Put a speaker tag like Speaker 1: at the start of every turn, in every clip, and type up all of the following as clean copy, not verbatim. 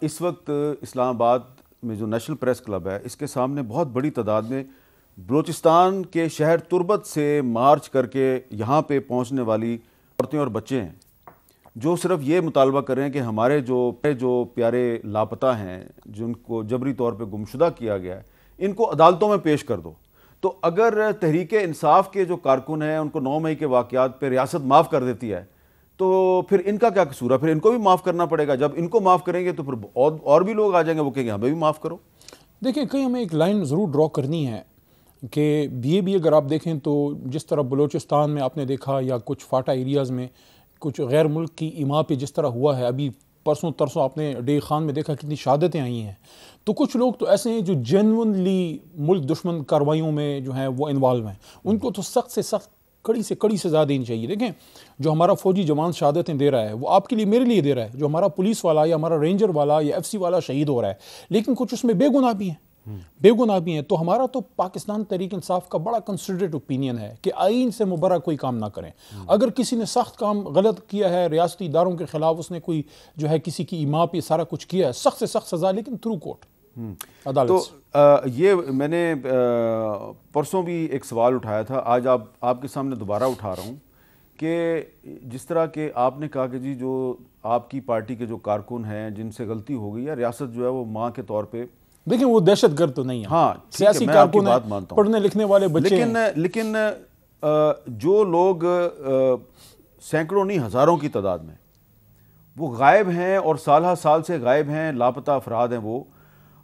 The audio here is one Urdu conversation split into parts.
Speaker 1: اس وقت اسلام آباد میں جو نیشنل پریس کلب ہے اس کے سامنے بہت بڑی تعداد میں بلوچستان کے شہر تربت سے مارچ کر کے یہاں پہ پہنچنے والی عورتیں اور بچے ہیں جو صرف یہ مطالبہ کر رہے ہیں کہ ہمارے جو پیارے لاپتہ ہیں جن کو جبری طور پہ گمشدہ کیا گیا ہے ان کو عدالتوں میں پیش کر دو۔ تو اگر تحریک انصاف کے جو کارکن ہیں ان کو 9 مئی کے واقعات پہ ریاست معاف کر دیتی ہے تو پھر ان کا کیا قصور ہے؟ پھر ان کو بھی معاف کرنا پڑے گا۔ جب ان کو معاف کریں گے تو پھر اور بھی لوگ آ جائیں گے، وہ کہیں گے ہمیں بھی معاف کرو۔
Speaker 2: دیکھیں کہیں ہمیں ایک لائن ضرور ڈرا کرنی ہے کہ یہ بھی اگر آپ دیکھیں تو جس طرح بلوچستان میں آپ نے دیکھا یا کچھ فاٹا ایریاز میں کچھ غیر ملک کی ایما پہ جس طرح ہوا ہے، ابھی پرسوں ترسوں آپ نے ڈے خان میں دیکھا کتنی شہادتیں آئی ہیں، تو کچھ لوگ تو ایسے ہیں جو جینونلی ملک دشمن کارروائیوں میں جو ہیں وہ انوالو ہیں، ان کو تو سخت سے سخت کڑی سے کڑی سزا دینی چاہیے۔ دیکھیں جو ہمارا فوجی جوان شہادتیں دے رہا ہے وہ آپ کے لیے میرے لیے دے رہا ہے، جو ہمارا پولیس والا یا ہمارا رینجر والا یا ایف سی والا شہید ہو رہا ہے، لیکن کچھ اس میں بے گناہ بھی ہیں، بے گناہ بھی ہیں۔ تو ہمارا تو پاکستان تحریک انصاف کا بڑا کنسیڈریٹ اوپینین ہے کہ آئین سے مبرہ کوئی کام نہ کریں۔ اگر کسی نے سخت کام غلط کیا ہے، ریاستی اداروں کے خلاف اس نے کوئی جو ہے کسی کی ایما پہ سارا کچھ کیا ہے، سخت سے سخت سزا، لیکن تھرو کورٹ عدالت
Speaker 1: تو
Speaker 2: سے۔
Speaker 1: یہ میں نے پرسوں بھی ایک سوال اٹھایا تھا، آج آپ کے سامنے دوبارہ اٹھا رہا ہوں کہ جس طرح کہ آپ نے کہا کہ جی جو آپ کی پارٹی کے جو کارکن ہیں جن سے غلطی ہو گئی ہے، ریاست جو ہے وہ ماں کے طور پہ،
Speaker 2: دیکھیں وہ دہشت گرد تو نہیں ہے،
Speaker 1: ہاں
Speaker 2: سیاسی
Speaker 1: میں آپ کی
Speaker 2: کارکن
Speaker 1: بات
Speaker 2: ہیں،
Speaker 1: مانتا ہوں،
Speaker 2: پڑھنے لکھنے والے بچے ہیں،
Speaker 1: لیکن جو لوگ سینکڑوں نہیں ہزاروں کی تعداد میں وہ غائب ہیں اور سالہ سال سے غائب ہیں، لاپتہ افراد ہیں، وہ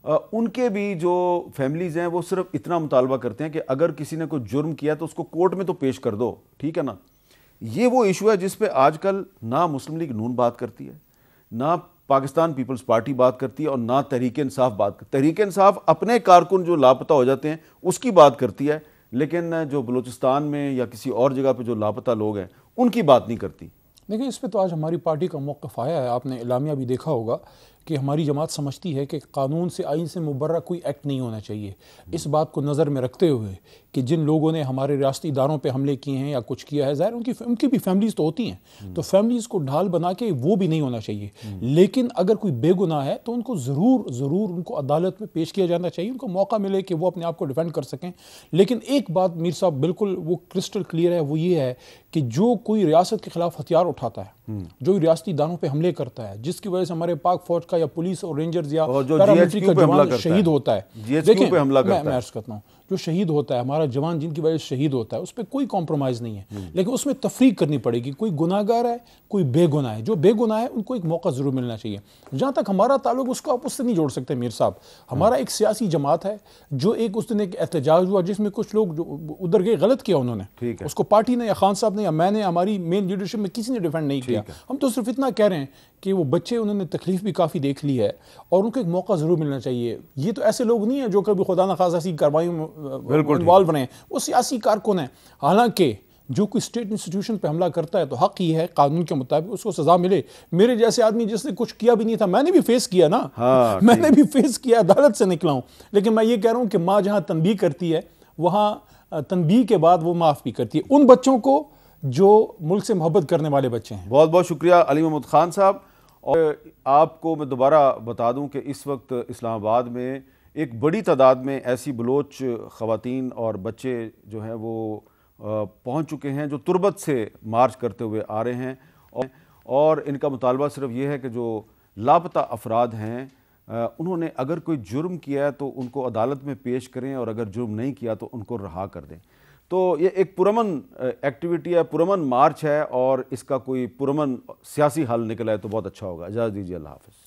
Speaker 1: ان کے بھی جو فیملیز ہیں وہ صرف اتنا مطالبہ کرتے ہیں کہ اگر کسی نے کوئی جرم کیا تو اس کو کورٹ میں تو پیش کر دو، ٹھیک ہے نا۔ یہ وہ ایشو ہے جس پہ آج کل نہ مسلم لیگ نون بات کرتی ہے، نہ پاکستان پیپلز پارٹی بات کرتی ہے، اور نہ تحریک انصاف بات کرتی ہے۔ تحریک انصاف اپنے کارکن جو لاپتہ ہو جاتے ہیں اس کی بات کرتی ہے، لیکن جو بلوچستان میں یا کسی اور جگہ پہ جو لاپتہ لوگ ہیں ان کی بات نہیں کرتی۔
Speaker 2: دیکھیں اس پہ تو آج ہماری پارٹی کا موقف آیا ہے، آپ نے اعلامیہ بھی دیکھا ہوگا کہ ہماری جماعت سمجھتی ہے کہ قانون سے آئین سے مبرہ کوئی ایکٹ نہیں ہونا چاہیے۔ اس بات کو نظر میں رکھتے ہوئے کہ جن لوگوں نے ہمارے ریاستی اداروں پہ حملے کیے ہیں یا کچھ کیا ہے، ظاہر ان کی بھی فیملیز تو ہوتی ہیں، تو فیملیز کو ڈھال بنا کے وہ بھی نہیں ہونا چاہیے، لیکن اگر کوئی بے گناہ ہے تو ان کو ضرور ان کو عدالت میں پیش کیا جانا چاہیے، ان کو موقع ملے کہ وہ اپنے آپ کو ڈیفینڈ کر سکیں۔ لیکن ایک بات میر صاحب بالکل وہ کرسٹل کلیئر ہے، وہ یہ ہے کہ جو کوئی ریاست کے خلاف ہتھیار اٹھاتا ہے، جو ریاستی اداروں پہ حملے کرتا ہے، جس کی وجہ سے ہمارے پاک فوج کا یا پولیس اور رینجرز یا پیراملٹری کا جوان شہید ہوتا ہے، دیکھیں میں عرض کرتا ہوں جو شہید ہوتا ہے ہمارا جوان جن کی وجہ سے شہید ہوتا ہے، اس پہ کوئی کمپرومائز نہیں ہے، لیکن اس میں تفریق کرنی پڑے گی، کوئی گناہ گار ہے کوئی بے گناہ ہے، جو بے گناہ ہے ان کو ایک موقع ضرور ملنا چاہیے۔ جہاں تک ہمارا تعلق اس کو آپ اس سے نہیں جوڑ سکتے میر صاحب، ہمارا ایک سیاسی جماعت ہے جو ایک اس دن ایک احتجاج ہوا جس میں کچھ لوگ ادھر گئے، غلط کیا انہوں نے، اس کو پارٹی نے یا خان صاحب نے یا میں نے ہماری مین لیڈرشپ میں کسی نے ڈیفینڈ نہیں کیا، ہم تو صرف اتنا کہہ رہے ہیں کہ وہ بچے انہوں نے تکلیف بھی کافی دیکھ لی ہے اور ان کو ایک موقع ضرور ملنا چاہیے۔ یہ تو ایسے لوگ نہیں ہیں جو کبھی خدا نخواستہ ایسی کارروائیوں میں انوالو رہے ہیں، وہ سیاسی کارکن ہیں۔ حالانکہ جو کوئی اسٹیٹ انسٹیٹیوشن پہ حملہ کرتا ہے تو حق یہ ہے قانون کے مطابق اس کو سزا ملے۔ میرے جیسے آدمی جس نے کچھ کیا بھی نہیں تھا، میں نے بھی فیس کیا نا، میں نے بھی فیس کیا، عدالت سے نکلا ہوں، لیکن میں یہ کہہ رہا ہوں کہ ماں جہاں تنبیہ کرتی ہے وہاں تنبیہ کے بعد وہ معاف بھی کرتی ہے ان بچوں کو جو ملک سے محبت کرنے والے بچے ہیں۔
Speaker 1: بہت بہت شکریہ علی محمد خان صاحب۔ اور آپ کو میں دوبارہ بتا دوں کہ اس وقت اسلام آباد میں ایک بڑی تعداد میں ایسی بلوچ خواتین اور بچے جو ہیں وہ پہنچ چکے ہیں جو تربت سے مارچ کرتے ہوئے آ رہے ہیں، اور ان کا مطالبہ صرف یہ ہے کہ جو لاپتہ افراد ہیں انہوں نے اگر کوئی جرم کیا ہے تو ان کو عدالت میں پیش کریں، اور اگر جرم نہیں کیا تو ان کو رہا کر دیں۔ تو یہ ایک پرامن ایکٹیویٹی ہے، پرامن مارچ ہے، اور اس کا کوئی پرامن سیاسی حل نکلا ہے تو بہت اچھا ہوگا۔ اجازت دیجیے، اللہ حافظ۔